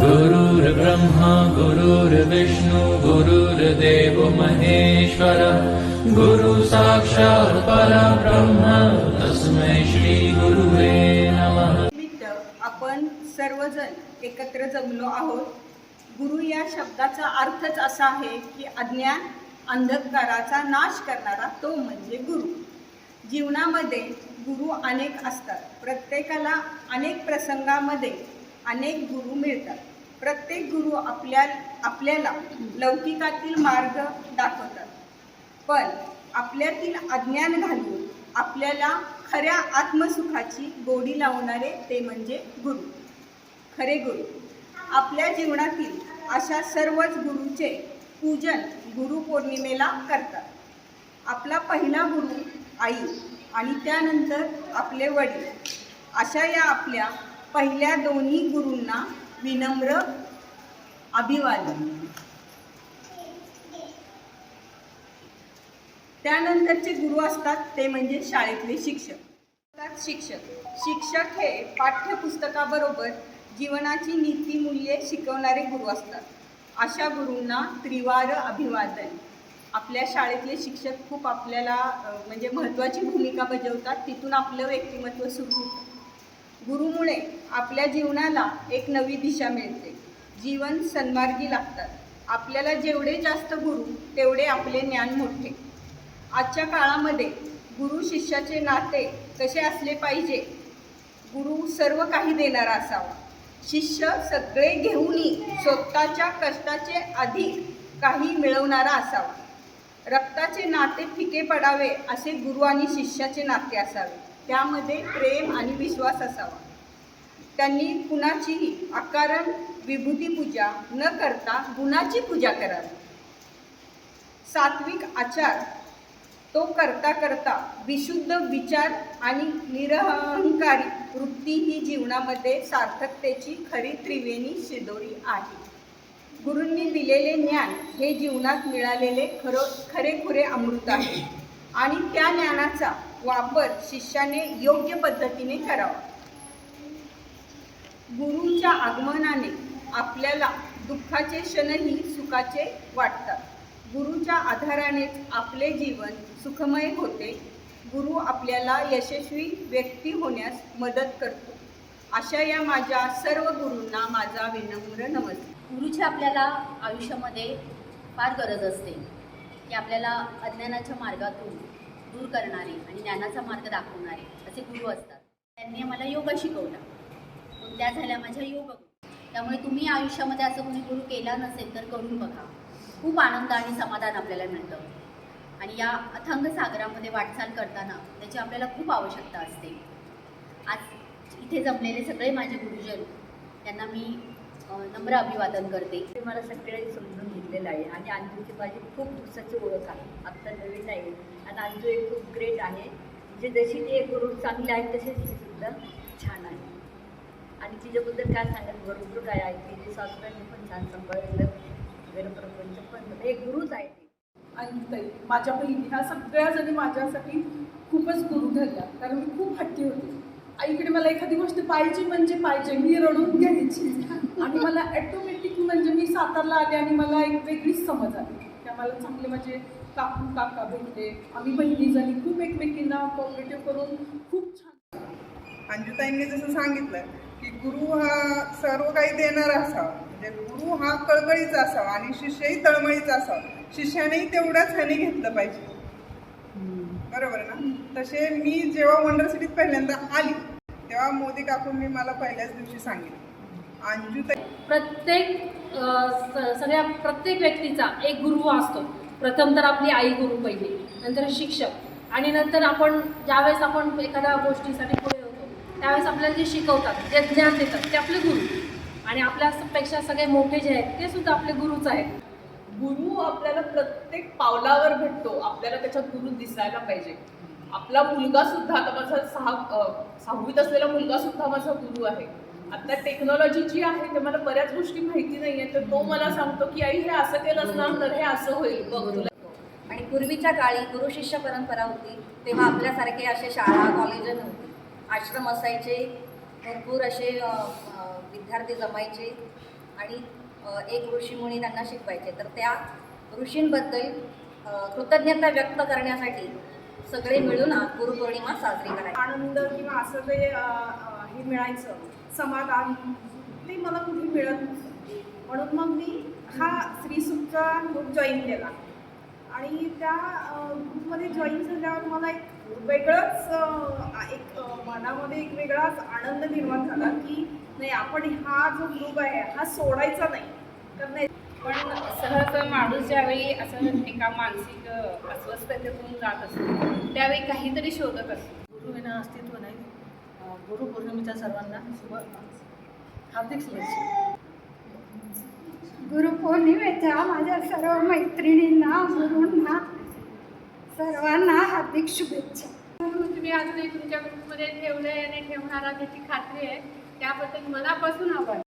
गुरुर्ब्रह्मा गुरुर्विष्णु गुरुर्देव महेश्वर गुरु साक्षात् परब्रह्म तस्मै श्री गुरुवे नमः। आपण सर्वजण एकत्र जमलो आहोत। गुरु या शब्दाचा अर्थच असा आहे की अज्ञान अंधकाराचा नाश करणारा तो म्हणजे गुरु। जीवनामध्ये गुरु अनेक असतात। प्रत्येकाला अनेक प्रसंगामध्ये अनेक गुरु मिळतात। प्रत्येक गुरु आपल्याला लौकिकातील मार्ग दाखवतात, पण आपल्यातील अज्ञान घालून आपल्याला खऱ्या आत्मसुखाची गोडी लावणारे ते म्हणजे गुरु, खरे गुरु। आपल्या जीवनातील अशा सर्वच गुरुचे पूजन गुरुपौर्णिमेला करतात। आपला पहिला गुरु आई आणि त्यानंतर आपले वडील, अशा या आपल्या पहिल्या दोन्ही गुरूंना विनम्र अभिवादन। त्यानंतरचे गुरु असतात ते म्हणजे शाळेतले शिक्षक। शिक्षक हे पाठ्यपुस्तकाबरोबर जीवनाची नीतिमूल्ये शिकवणारे गुरु असतात। अशा गुरूंना त्रिवार अभिवादन। आपल्या शाळेतले शिक्षक खूप आपल्याला म्हणजे महत्त्वाची भूमिका बजावतात। तिथून आपलं व्यक्तिमत्व सुरू होतं। गुरुमुळे आपल्या जीवनाला एक नवी दिशा मिळते, जीवन सन्मार्गी लागतात। आपल्याला जेवढे जास्त गुरु तेवढे आपले ज्ञान मोठे। आजच्या काळामध्ये गुरु शिष्याचे नाते कसे असले पाहिजे? गुरु सर्व काही देणारा असावा, शिष्य सगळे घेऊनही स्वतःच्या कष्टाचे अधिक काही मिळवणारा असावा। रक्ताचे नाते फिके पडावे असे गुरु आणि शिष्याचे नाते असावे। त्यामध्ये प्रेम आणि विश्वास असावा। त्यांनी कुणाचीही अकारण विभूती पूजा न करता गुणाची पूजा करावी। सात्विक आचार तो करता करता विशुद्ध विचार आणि निरहंकारी वृत्ती ही जीवनामध्ये सार्थकतेची खरी त्रिवेणी शिदोरी आहे। गुरूंनी दिलेले ज्ञान हे जीवनात मिळालेले खरेखुरे अमृत आहे आणि त्या ज्ञानाचा वापर शिष्याने योग्य पद्धतीने करावा। गुरूंच्या आगमनाने आपल्याला दुःखाचे क्षणही सुखाचे वाटतात। गुरूच्या आधारानेच आपले जीवन सुखमय होते। गुरु आपल्याला यशस्वी व्यक्ती होण्यास मदत करतो। अशा या माझ्या सर्व गुरूंना माझा विनम्र नमस्कार। गुरुची आपल्याला आयुष्यामध्ये फार गरज असते की आपल्याला अज्ञानाच्या मार्गातून दूर करणारे आणि ज्ञानाचा मार्ग दाखवणारे असे गुरु असतात। त्यांनी मला योगा शिकवला, पण त्या झाल्या माझ्या योग गुरु। त्यामुळे तुम्ही आयुष्यामध्ये असं कोणी गुरु केला नसेल तर करून बघा। खूप आनंद आणि समाधान आपल्याला मिळतं आणि या अथांग सागरामध्ये वाटचाल करताना त्याची आपल्याला खूप आवश्यकता असते। आज इथे जमलेले सगळे माझे गुरुजन यांना मी नम्र अभिवादन करते। ते मला सगळ्यांनी समजून घेतलेलं आहे आणि अंजूची माझी खूप दिवसाची ओळख आहे, आत्ता नवीन आहे। आणि अंजू एक खूप ग्रेट आहे, म्हणजे जशी ती एक गुरु चांगली आहे तसेच ती सुद्धा छान आहे। आणि तिच्याबद्दल काय सांगत बरोबर काय आहे, तिचे सासूबाईंनी पण छान सांभाळलेलं वगैरे प्रपंच, पण एक गुरुच आहे ती। आणि माझ्या बहिणी ह्या सगळ्या जणी माझ्यासाठी खूपच गुरु ठरल्या, कारण मी खूप हट्टी होते। आईकडे मला एखादी गोष्ट पाहिजे म्हणजे पाहिजे, मी रडून घ्यायची आणि मला ॲटोमॅटिक म्हणजे मी सातारला आले आणि मला एक वेगळीच समज आली की आम्हाला चांगले माझे काकू काका भेटले। आम्ही बहिणी जणी खूप एकमेकींना कॉपरेटिव्ह करून खूप छान। अंजुताईंनी जसं सांगितलं की गुरु हा सर्व काही देणारा असावा, म्हणजे गुरु हा कळकळीचा असावा आणि शिष्यही तळमळीचा असावा। शिष्यानेही तेवढाच ह्याने घेतलं पाहिजे, बरोबर ना? तसे मी जेव्हा वंडर सिटीत पहिल्यांदा आली तेव्हा मोदी काकूंनी मला पहिल्याच दिवशी सांगितलं अंजुताई प्रत्येक व्यक्तीचा एक गुरु असतो। प्रथम तर आपली आई गुरु पहिली, नंतर शिक्षक आणि नंतर आपण ज्यावेळेस आपण एखाद्या गोष्टीसाठी पुढे होतो त्यावेळेस आपल्याला जे शिकवतात, जे ज्ञान देतात ते आपले गुरु। आणि आपल्यापेक्षा सगळे मोठे जे आहेत ते सुद्धा आपले गुरुच आहेत। गुरु आपल्याला प्रत्येक पावलावर भेटतो, आपल्याला त्याच्यात गुरु दिसायला पाहिजे। आपला मुलगा सुद्धा, आता माझा सहावीत असलेला मुलगा सुद्धा माझा गुरु आहे। आता टेक्नॉलॉजी जी आहे ते मला बऱ्याच गोष्टी माहिती नाही आहे, तर तो मला सांगतो की आई हे असं केलंस ना तर हे असं होईल बघ तुला। आणि पूर्वीच्या काळी गुरु शिष्य परंपरा होती, तेव्हा आपल्यासारखे असे शाळा कॉलेज नव्हती, आश्रम असायचे, भरपूर असे विद्यार्थी जमायचे आणि एक ऋषीमुनी त्यांना शिकवायचे. तर त्या ऋषींबद्दल कृतज्ञता व्यक्त करण्यासाठी सगळे मिळून गुरुपौर्णिमा साजरी करायची. आनंद किंवा असं जे हे मिळायचं समाधान ते मला कुठे मिळत नव्हतं. म्हणून मग मी हा श्रीसूक्तचा ग्रुप जॉईन केला आणि त्या ग्रुपमध्ये जॉईन झाल्यावर मला एक वेगळंच एक मनामध्ये एक वेगळाच आनंद निर्माण झाला की नाही, आपण हा जो ग्रुप आहे हा सोडायचा नाही. तर नाही, पण सहज माणूस ज्यावेळी असं एका मानसिक अस्वस्थतेतून जात असतो त्यावेळी काहीतरी शोधत असतो. गुरुविना अस्तित्व नाही. गुरुपौर्णिमेच्या सर्वांना हार्दिक शुभेच्छा. गुरुपौर्णिमेच्या माझ्या सर्व मैत्रिणींना, गुरूंना सर्वांना हार्दिक शुभेच्छा. तुम्ही आज तुमच्या ग्रुपमध्ये ठेवलंय आणि ठेवणार त्याची खात्री आहे, त्याबद्दल मनापासून आभार.